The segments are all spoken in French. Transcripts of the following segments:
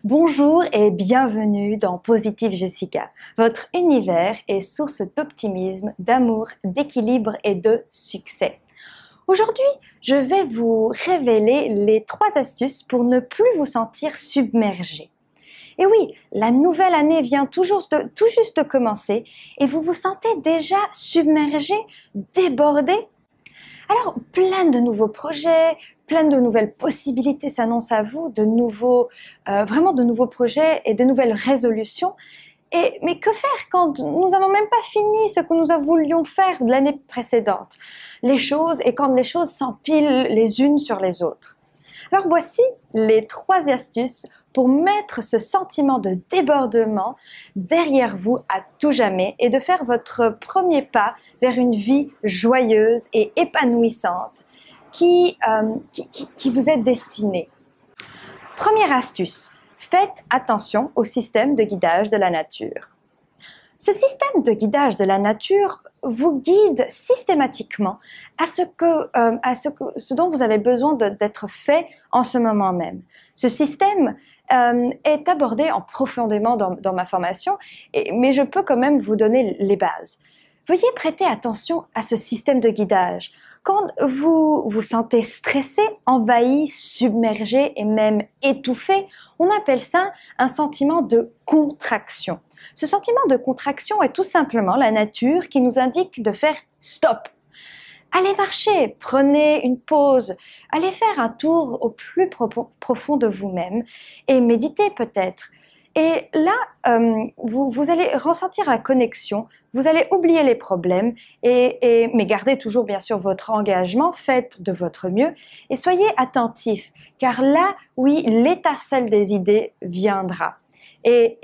Bonjour et bienvenue dans Positive Jessica, votre univers est source d'optimisme, d'amour, d'équilibre et de succès. Aujourd'hui, je vais vous révéler les 3 astuces pour ne plus vous sentir submergé. Et oui, la nouvelle année vient tout juste de commencer et vous vous sentez déjà submergé, débordé. Alors, plein de nouveaux projets, plein de nouvelles possibilités s'annoncent à vous, vraiment de nouveaux projets et de nouvelles résolutions. Mais que faire quand nous n'avons même pas fini ce que nous voulions faire de l'année précédente? Quand les choses s'empilent les unes sur les autres. Alors voici les 3 astuces pour mettre ce sentiment de débordement derrière vous à tout jamais et de faire votre premier pas vers une vie joyeuse et épanouissante qui vous est destinée. Première astuce, faites attention au système de guidage de la nature. Ce système de guidage de la nature vous guide systématiquement à ce dont vous avez besoin d'être fait en ce moment même. Ce système est abordé profondément dans ma formation, mais je peux quand même vous donner les bases. Veuillez prêter attention à ce système de guidage. Quand vous vous sentez stressé, envahi, submergé et même étouffé, on appelle ça un sentiment de contraction. Ce sentiment de contraction est tout simplement la nature qui nous indique de faire stop. Allez marcher, prenez une pause, allez faire un tour au plus profond de vous-même et méditez peut-être. Et là, vous allez ressentir la connexion, vous allez oublier les problèmes, mais gardez toujours bien sûr votre engagement, faites de votre mieux et soyez attentifs, car là, oui, l'étincelle des idées viendra. Et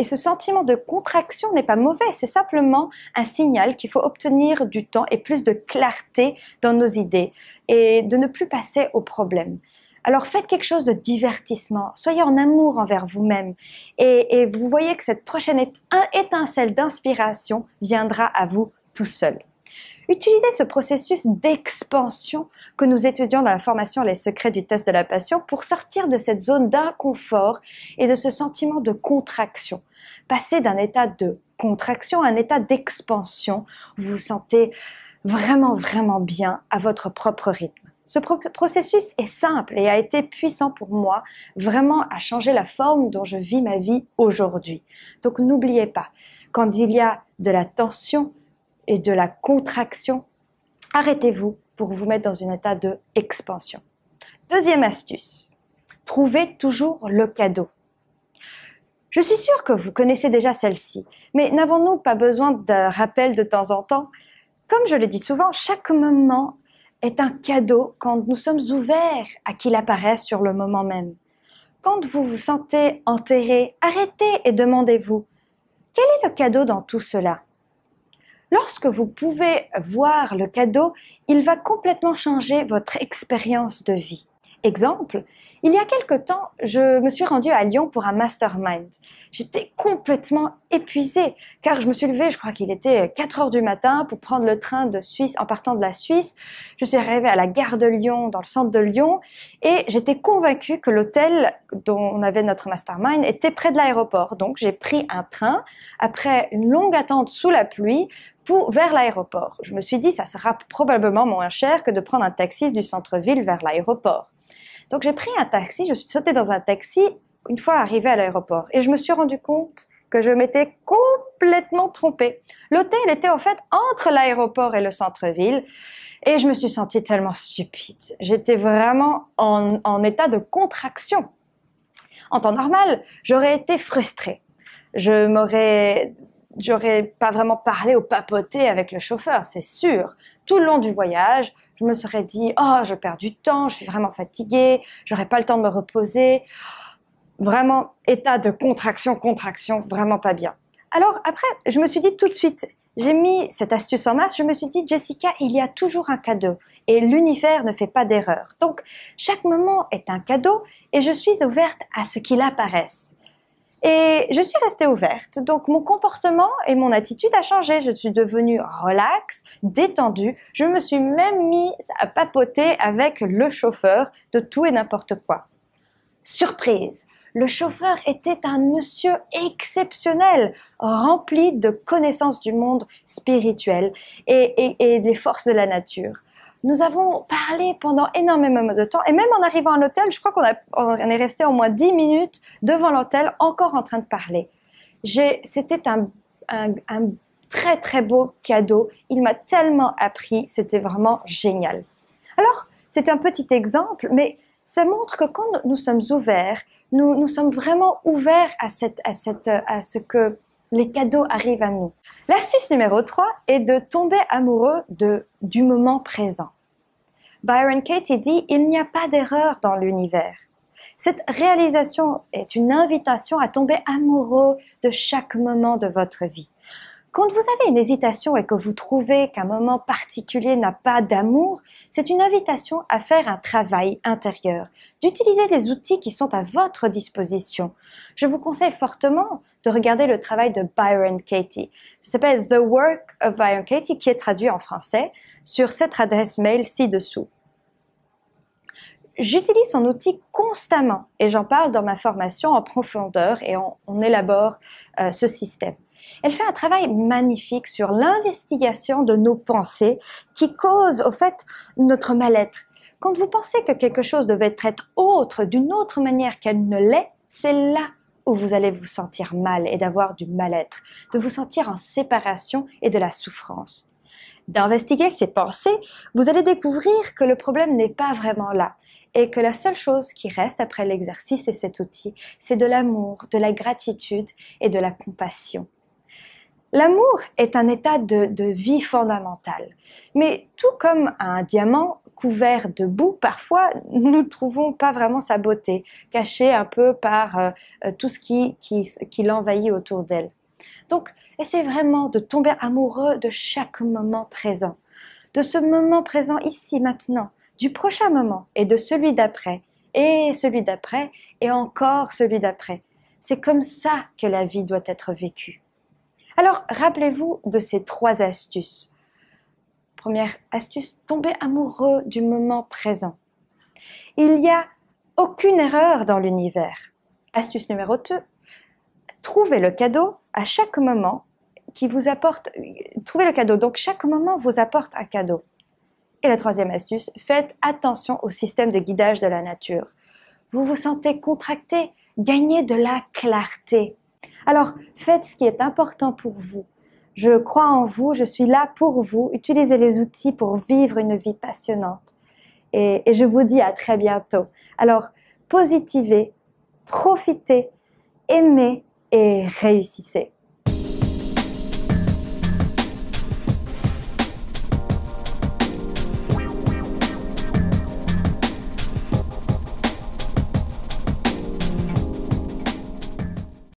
ce sentiment de contraction n'est pas mauvais, c'est simplement un signal qu'il faut obtenir du temps et plus de clarté dans nos idées et de ne plus passer au problème. Alors faites quelque chose de divertissement, soyez en amour envers vous-même et vous voyez que cette prochaine étincelle d'inspiration viendra à vous tout seul. Utilisez ce processus d'expansion que nous étudions dans la formation Les secrets du test de la passion pour sortir de cette zone d'inconfort et de ce sentiment de contraction. Passez d'un état de contraction à un état d'expansion où vous vous sentez vraiment bien à votre propre rythme. Ce processus est simple et a été puissant pour moi, vraiment à changer la forme dont je vis ma vie aujourd'hui. Donc n'oubliez pas, quand il y a de la tension et de la contraction, arrêtez-vous pour vous mettre dans un état de expansion. Deuxième astuce, trouvez toujours le cadeau. Je suis sûre que vous connaissez déjà celle-ci, mais n'avons-nous pas besoin d'un rappel de temps en temps? Comme je le dis souvent, chaque moment est un cadeau quand nous sommes ouverts à qu'il apparaisse sur le moment même. Quand vous vous sentez enterré, arrêtez et demandez-vous, quel est le cadeau dans tout cela? Lorsque vous pouvez voir le cadeau, il va complètement changer votre expérience de vie. Exemple, il y a quelque temps, je me suis rendue à Lyon pour un mastermind. J'étais complètement épuisée car je me suis levée, je crois qu'il était 4 heures du matin pour prendre le train de Suisse en partant de la Suisse. Je suis arrivée à la gare de Lyon, dans le centre de Lyon et j'étais convaincue que l'hôtel dont on avait notre mastermind était près de l'aéroport. Donc j'ai pris un train après une longue attente sous la pluie vers l'aéroport. Je me suis dit, ça sera probablement moins cher que de prendre un taxi du centre-ville vers l'aéroport. Donc j'ai pris un taxi, je suis sautée dans un taxi une fois arrivée à l'aéroport et je me suis rendu compte que je m'étais complètement trompée. L'hôtel était en fait entre l'aéroport et le centre-ville et je me suis sentie tellement stupide. J'étais vraiment en état de contraction. En temps normal, j'aurais été frustrée. J'aurais pas vraiment parlé ou papoté avec le chauffeur, c'est sûr. Tout le long du voyage, je me serais dit « Oh, je perds du temps, je suis vraiment fatiguée, j'aurai pas le temps de me reposer. » Vraiment, état de contraction, vraiment pas bien. Alors après, je me suis dit tout de suite, j'ai mis cette astuce en marche, je me suis dit « Jessica, il y a toujours un cadeau et l'univers ne fait pas d'erreur. » Donc, chaque moment est un cadeau et je suis ouverte à ce qu'il apparaisse. Et je suis restée ouverte, donc mon comportement et mon attitude a changé. Je suis devenue relaxe, détendue. Je me suis même mise à papoter avec le chauffeur de tout et n'importe quoi. Surprise! Le chauffeur était un monsieur exceptionnel, rempli de connaissances du monde spirituel et des forces de la nature. Nous avons parlé pendant énormément de temps et même en arrivant à l'hôtel, je crois on est resté au moins 10 minutes devant l'hôtel encore en train de parler. C'était un très très beau cadeau. Il m'a tellement appris, c'était vraiment génial. Alors, c'est un petit exemple, mais ça montre que quand nous sommes ouverts, nous sommes vraiment ouverts à ce que les cadeaux arrivent à nous. L'astuce numéro 3 est de tomber amoureux du moment présent. Byron Katie dit « Il n'y a pas d'erreur dans l'univers ». Cette réalisation est une invitation à tomber amoureux de chaque moment de votre vie. Quand vous avez une hésitation et que vous trouvez qu'un moment particulier n'a pas d'amour, c'est une invitation à faire un travail intérieur, d'utiliser les outils qui sont à votre disposition. Je vous conseille fortement de regarder le travail de Byron Katie. Ça s'appelle The Work of Byron Katie, qui est traduit en français sur cette adresse mail ci-dessous. J'utilise son outil constamment et j'en parle dans ma formation en profondeur et on élabore ce système. Elle fait un travail magnifique sur l'investigation de nos pensées qui causent au fait notre mal-être. Quand vous pensez que quelque chose devait être autre, d'une autre manière qu'elle ne l'est, c'est là où vous allez vous sentir mal et d'avoir du mal-être, de vous sentir en séparation et de la souffrance. D'investiguer ces pensées, vous allez découvrir que le problème n'est pas vraiment là et que la seule chose qui reste après l'exercice et cet outil, c'est de l'amour, de la gratitude et de la compassion. L'amour est un état de vie fondamental, mais tout comme un diamant couvert de boue, parfois nous ne trouvons pas vraiment sa beauté, cachée un peu par tout ce qui l'envahit autour d'elle. Donc, essayez vraiment de tomber amoureux de chaque moment présent, de ce moment présent ici, maintenant, du prochain moment et de celui d'après, et celui d'après, et encore celui d'après. C'est comme ça que la vie doit être vécue. Alors, rappelez-vous de ces 3 astuces. Première astuce, tomber amoureux du moment présent. Il n'y a aucune erreur dans l'univers. Astuce numéro 2, trouvez le cadeau à chaque moment qui vous apporte, trouvez le cadeau, donc chaque moment vous apporte un cadeau. Et la 3e astuce, faites attention au système de guidage de la nature. Vous vous sentez contracté, gagnez de la clarté. Alors, faites ce qui est important pour vous. Je crois en vous, je suis là pour vous. Utilisez les outils pour vivre une vie passionnante. Et je vous dis à très bientôt. Alors, positivez, profitez, aimez et réussissez.